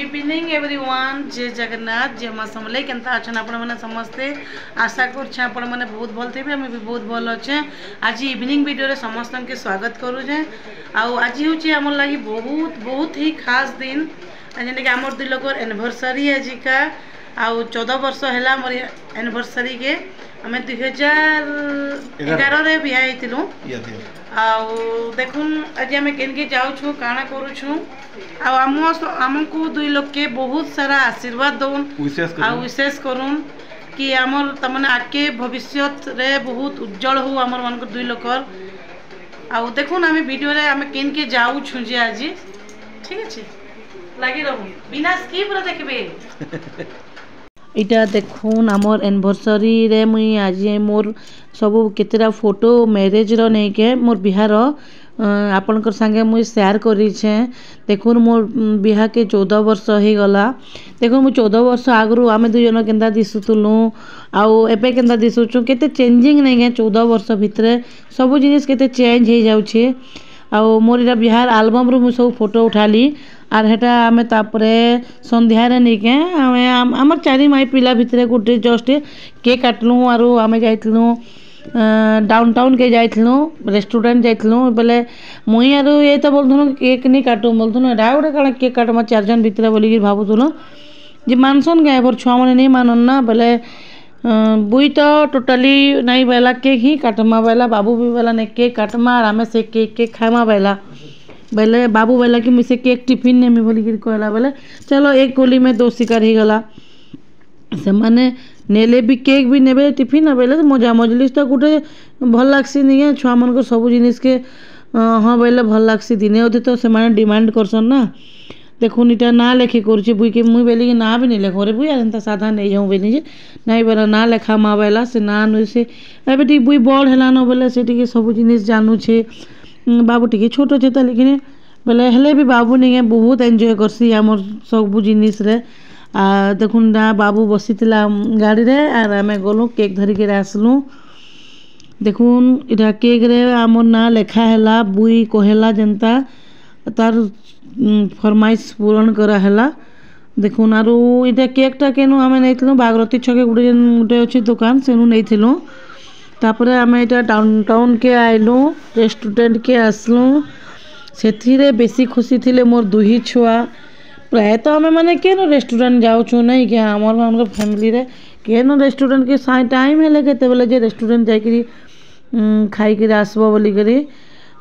Evening everyone जय जगन्नाथ जय माँ समले केनता अच्छा आपण मैंने समस्ते आशा करछे आपण मैंने बहुत भल थे आम भी बहुत भल अच्छे। आज इवनिंग वीडियो रे समस्त के स्वागत करुचे। आज हूँ आम लगी बहुत बहुत ही खास दिन जेनकि आमर दुई लोग एनिवर्सरी आजिका आउ 14 वर्ष है मोर एनिवर्सरी के आम 2011 बिहा देखुन आज आम के जाऊँ काना करुछू आमको दुई लोग के बहुत सारा आशीर्वाद दौन विशेष करूँ कि आमर तमने आगे भविष्य रे बहुत उज्जवल हो आमर मान दुई लोग आउ देखुन आम वीडियो रे आम केन के जाऊँ जे आज ठीक अच्छे लगी रहूँ बिना स्किप देखबे। इटा देखुन आमर एनिवर्सरी रे मुई आज मोर सब केतेरा फोटो मैरेज रो नहीं के मोर बिहार आपनकर संगे मुई शेयर करिछे। देखुन मोर बिहा के 14 वर्ष हो गला। देखुन मु 14 वर्ष आगरू आमे दुई जन केंदा दिसुतलु आउ एबे केंदा दिसुछु केते चेंजिंग नहीं है 14 वर्ष भितरे सब जिनिस केते चेंज हो जाउछे। आउ मोर इरा बिहार एल्बम रो मु सब फोटो उठाली आर हेटा आमे तापरे संध्या रे नहीं के आमे हमर चारि माई पिला भितरे गुटे जस्ट केक काटलु आरो आमे जाइतलु डाउनटाउन के जाइतलु रेस्टोरेंट जाइतलु बेले मुई आरो ये तो बोलथुनु केक नहीं काटू बोलथुनु एडा गोटे काना केक काटमा 4 जन भितरे बोली भाबुथुनु जे मानसन गाय भर छुआ माने नहीं मानन ना बेले बुई तो टोटली नहीं बेला केक ही काटमा बेला बाबू भी बेला नहीं केक काटमा आर आमे से केक खामा बेला बेले बाबू बेला कि मुझे केक टिफिन नेमी बोली कहला बेले चलो एक गोली में 2 शिकार ही गला से माने नेले भी केक भी नेबे टिफिन बेले मजा मजलिस तो गोटे भल लागसी नहीं छुआ मन को सब जिनिस के हाँ बेले भल लागसी दिने अधे तो से माने डिमांड करसन ना। देखुन इटा ना लेखे करुचे बुई के मुई बेली ना भी नहीं लेखो रे बुई एंता साधा नहीं जाऊँ बेनी जे नहीं बेला ना लेखा मा बेला से ना नु से एबे टी बुई बड़ हेला न बेले से टी सब जिनिस जानू छे बाबू टी छोट छे त लेकिन बेले हेले भी बाबू नहीं बहुत एंजॉय करसी हमर सब जिनिस रे। देखुन ना बाबू बसीला गाड़ी रे आर आमे गलु केक धरी के आसलु। देखुन इटा केक रे आमर ना लेखा हैला बुई कहेला जनता तार फरमाइश पूरण करा हैला। देखुन आरो इटा केकटा केनु आमे नैथलु बागरती छके गुटे अछि दुकान सेनु नैथलु तापरे आमे इटा डाउनटाउन के आइलु रेस्टोरेंट के आसलु सेथिरे बेसी खुशी थिले मोर दुही छुआ प्राय तो आमे माने केनो रेस्टोरेंट जाउछु नहीं के हमर हमर फैमिली रे केनो रेस्टोरेंट के साइ टाइम हेले केते बेले जे रेस्टोरेंट जाई करी खाई के आसबो बोली करी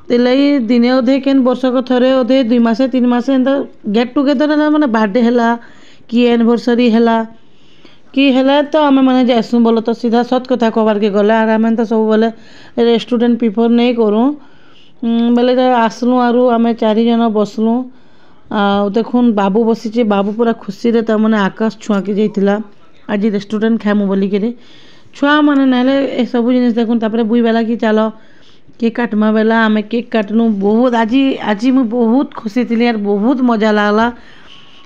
तेलाई दिने अधे केन वर्ष को थरे अधे 2 मासे 3 मासे एंता गेट टुगेदर ना माने बर्थडे हैला कि एनिवर्सरी हैला कि हैला तो आमे माने जासु बोलो तो सीधा सत कथा कहबार के गले आर आमे तो सब बोले रेस्टोरेंट प्रिफर नहीं करू बेले आसलु आरो आमे 4 जन बसलु। देखुन बाबू बसीचे बाबू पूरा खुशी रे तमने आकाश छुआ के जाइतिला आज रेस्टोरेंट खामु बोली के छुआ माने नाले ए सब जिनिस देखुन तापरे बुई बेला कि चलो केक काटमा बेला आमे केक काटलु बहुत आज मु बहुत खुशी थिली यार बहुत मजा लागला।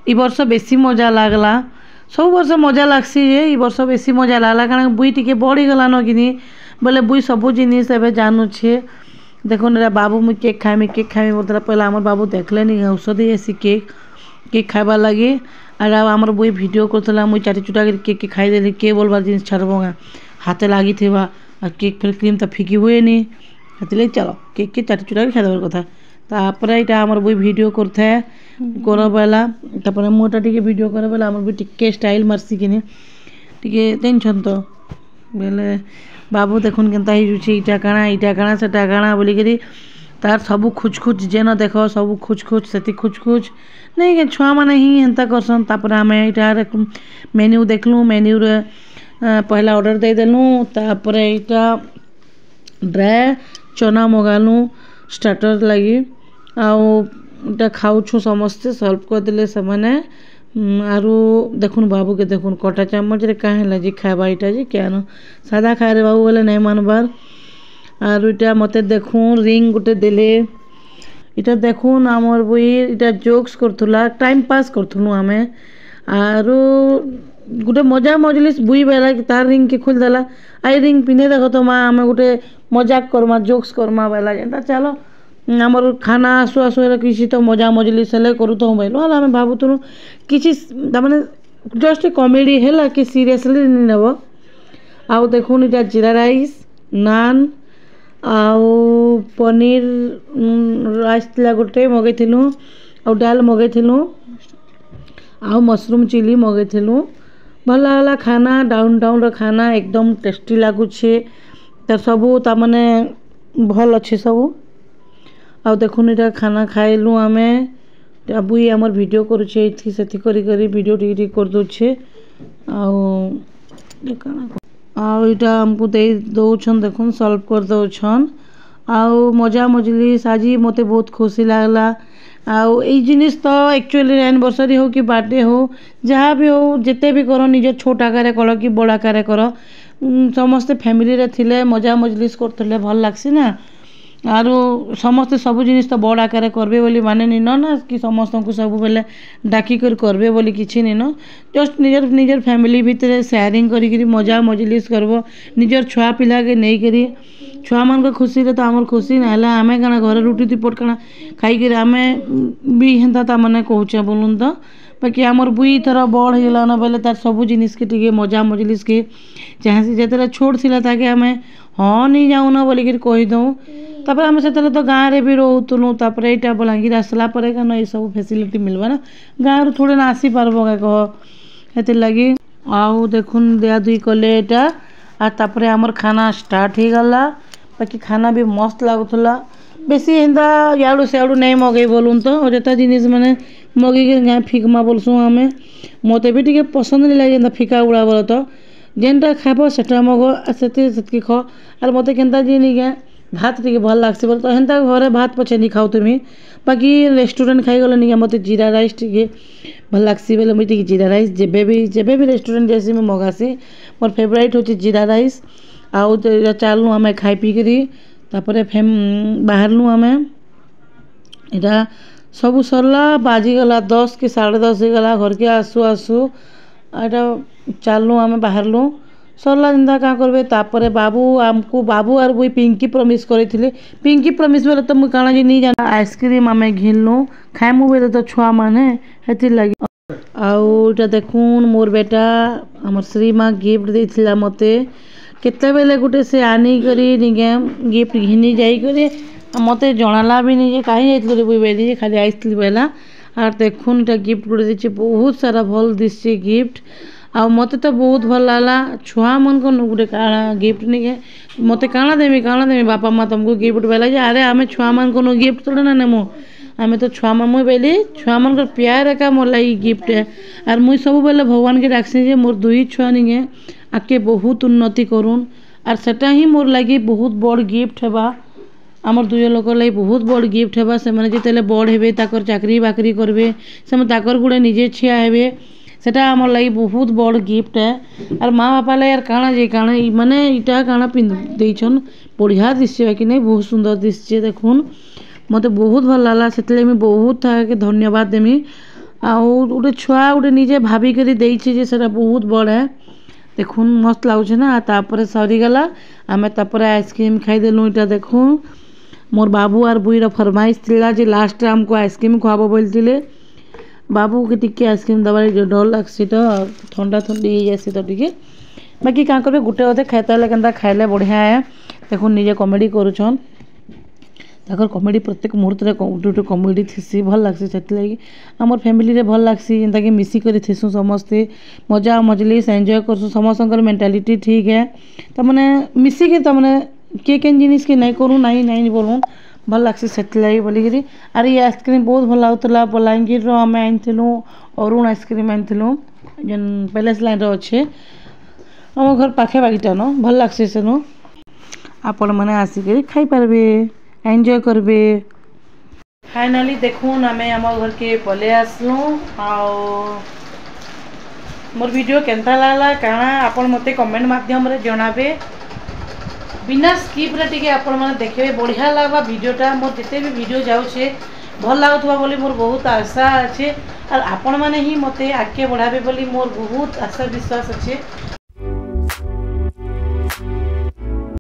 ई वर्ष बेसी मजा लागला सब वर्ष मजा लागसी जे ई वर्ष बेसी मजा लागला कारण बुई टिके बड़ी गला न किनी बोले बुई सब जिनिस एबे जानू छे। देखुन रे बाबू मु केक खाइमी बोलतला पहला हमर बाबू देखले नहीं औषध ऐसी केक खाइबा लगी आर हमर बुई वीडियो करतला मु चाटी चुटा केक खाई देली के बोलबार जिनिस छाड़बोगा हाथे लागी थेबा और केक फिर क्रीम तो फिकी हुए नहीं हाथी चलो केक के चाटी चुटा खाई देबार कथा तापरे इटा हमर बुई वीडियो करथे कर बेला तापरे मोटा टिके वीडियो कर बेला हमर बुई टिके स्टाइल मारसी किनी टिके टेंशन तो बेले बाबू देखुन केनता ही जुछि इटा काना सेटा काना बोली करी तार सब खुच जेन देख सब खुच सेति खुच नहीं के छुआ माने ही एंता करसन। तापरे आमे इटा मेन्यू देखलु मेन्यू रे पहला ऑर्डर दे देलु तापरे इटा ड्राई चना मगालु स्टार्टर लगी आउ इटा खाउछु समस्ते सॉल्व कर देले से माने आरो देखुन बाबू के देखुन कटा चम्मच रे काहे लाजी खाइबा इटा जे केन सादा खाए रे बाबू बोले नहीं मानबार आरो इटा मते देखुन रिंग गुटे देले इटा देखुन हमर बुई इटा जोक्स करथुला टाइम पास करथुनु आमे आरो गुटे मजा मजलिस बुई बेला तार रिंग के खोल देला आई रिंग पिने देखो तो माँ आमे गुटे मजाक करमा जोक्स करमा बेला जेंता चलो आमर खाना आसु आसु किसी तो मजा मजलिस हेले करूँ बोलू आम भावुलु कि मैंने जस्ट कॉमेडी है कि सीरियसली नहीं नब आउ देखुन इटा जीरा राइस नान आउ पनीर राइस था गोटे मगैलु आउ डाल मगैलु आउ मशरूम चिली मगैलु भल लगला खाना डाउन टाउन खाना एकदम टेस्टी लगुचे तर सबू ताने भल अच्छे सबू आउ देखुन इटा खाना खाइलु आमे बुई आमर वीडियो करुचे से करी वीडियो टी कर दूचे आउ इटा हमको दे दौन देखुन सल्व कर दौन आउ मजा मजलिस आज मते बहुत खुशी लगला आउ ए जिनिस तो एक्चुअली एनिवर्सरी हो कि बर्थडे हो जहाँ भी हो जिते भी करो निज छोट आकार कर कि बड़ आकार कर समस्ते फैमिली रे थिले मजा मजलिस करते भल लगसी ना आरो समस्ते सब जिनिस तो बड़ आकार करबे बोली माने नी ना कि समस्त को सब बेले डाकी कर करबे बोली किछि नी न जस्ट निजर निजर फैमिली भितर शेयरिंग करी मजा मजलिस करबो निजर छुआ पिला के नहीं करी छुआ मान खुशी रे तो आमर खुशी ना हला आमे काना घर रुटी तिपट काना खाई कर आमे भी हेंता ता माने कहूचे बोलून तो बाकी आमर बुई थर बड़ होगा न बोले तार सब जिनिस के टिके मजा मजलिस के चाहे जिते छोट थिला ताके आमे हाँ नहीं जाऊन बोलिक कहीदूँ तापर आम से तो गाँव में भी रोलु तापर यहाँ बलांगीर आसला कन ये सब फैसिलिटी मिलवा ना गाँव थोड़े ना आसी पार्ब कह से लगी आउ देखुन दिया दुई कले यहाँ आर आमर खाना स्टार्ट हो गला बाकी खाना भी मस्त लगुला बेसी एंता याड़ू सियाड़ू नहीं मगे बोलूँ तो जिता जिनिस मैंने मगे गाँ फिकमा बोलसुँ आम मत भी टे पसंद नहीं लगे फिका गुड़ा बोल तो जेनटा खाब से मग से ख आर मत के जी भात टे भल लग्सी बोल तो हेन्ता घरे भात पछे नहीं खाऊ तुम्हें बाकी रेस्टोरेंट खाई गले नहीं मत जीरा राइस टे भल लग्सी बोले मुझे जीरा राइस जेबे भी रेस्टोरेंट जैसे मैं मगासी मोर फेवरेट होची जीरा राइस आउ चलू आम खाई पी करी तापर फेम बाहरलु आम इटा सब सरला बाजीगला 10 कि 10:30 गला घर के आसु आसु एटा चलू आम बाहरलु सरला जिंदा क्या करबे तापर बाबू आमको बाबू और वही पिंकी प्रमिस करी पिंकी प्रमिस बोले तो मुझे काना जी नहीं जाना आइसक्रीम आम घिनलु खाइमु बोले तो छुआ मैंने हेती लगी आउ इटा देखुन मोर बेटा आम श्रीमा गिफ्ट देथिला मते केते बेले गुटे से आनी करी निगे गिफ्ट घिनी जाई करे मते जणाला भी नहीं कहीं जाइतलु रे बुई बेली खाली आइसली बेला आर देखुन इटा गिफ्ट गुटे देछि बहुत सारा भल दिसछि गिफ्ट आ मते तो बहुत भल लागला छुआ मन को गोटे काଣା गिफ्ट नहीं मते काଣା देमी बापा माँ तुमको गिफ्ट बेला जे अरे आमे छुआ मन को गिफ्ट थोड़ा ना नेमु आमे तो छुआ मामू बेली छुआ मन को प्यार एका मोर लगी गिफ्ट है आर मुई सब बेले भगवान के डाकसी जे मोर दुई छुआ निगे आके बहुत उन्नति करूँ आर सेटा ही मोर लगी बहुत बड़ गिफ्ट हेबा आमर दुई लोक लगी बहुत बड़ गिफ्ट हेबा से माने जिते बड़ हेबे ताकर चाकरी बाकरी करबे से ताकर गुड़े निजे छिया हेबे सेटा आमर लगी बहुत बड़ गिफ्ट है और माँ बापा लगे यार काଣା जे काଣା माने इटा काଣା पिंध देछन बढ़िया दिसছে कि नहीं बहुत सुंदर दिसছে देखुन मते बहुत भल लागला सेतले मैं बहुत के धन्यवाद देमी आउ गोटे छुआ गोटे निजे भाभी करी देइछे जे सेटा बहुत बड़ है देखुन मस्त लागुचे ना तापर सरीगला आमे तापर आइसक्रीम खाईदेलु इटा देखुन मोर बाबू और बुईर फरमाइश थिला जे लास्ट हमको आइसक्रीम खुआबो बोलथिले बाबू के टिके आइसक्रीम दबार जो डर लगसी तो ठंडा ठंडी जासी तो टिके बाकी क्या करेंगे गोटे अधे खाइते के खाइले बढ़िया है देखो निजे कमेडी करुछन ताकर कमेडी प्रत्येक मुहूर्त में गोटे गोटे कमेडी थी भल लगसी से लगी आमर फैमिली रे भल लगसी जेनता कि मिसिक थीसु समस्ते मजा मजलिस एंजॉय करसु समस्त मेंटालिटी ठीक है तमाने मिसिक तमाने के केन जिनिस के नहीं करूँ नहीं बोलूँ भल लगसी से लगी बोलिकी आर ये आइसक्रीम बहुत भल लगुला बलांगीर आम आनीलु अरुण आइसक्रीम आनीलु जेन पैलेस लाइन अच्छे आम घर पाखे बागीटा न भल लगसी सेनु आपण मैंने आसिक खाई पारबे एंजॉय करबे फाइनली देखुन आम आम घर के पले आसलु मोर वीडियो केनता लागला काଣା आपण मते कमेंट माध्यम रे जणाबे बिना स्किप रे टिके आपण माने देखबे बढ़िया लागबा वीडियोटा मोर जिते भी वीडियो जाउछे भल लागुथबा बोली मोर बहुत आशा अच्छे और आपण माने ही मते आगे बढ़ाबे बोली मोर बहुत आशा विश्वास अच्छे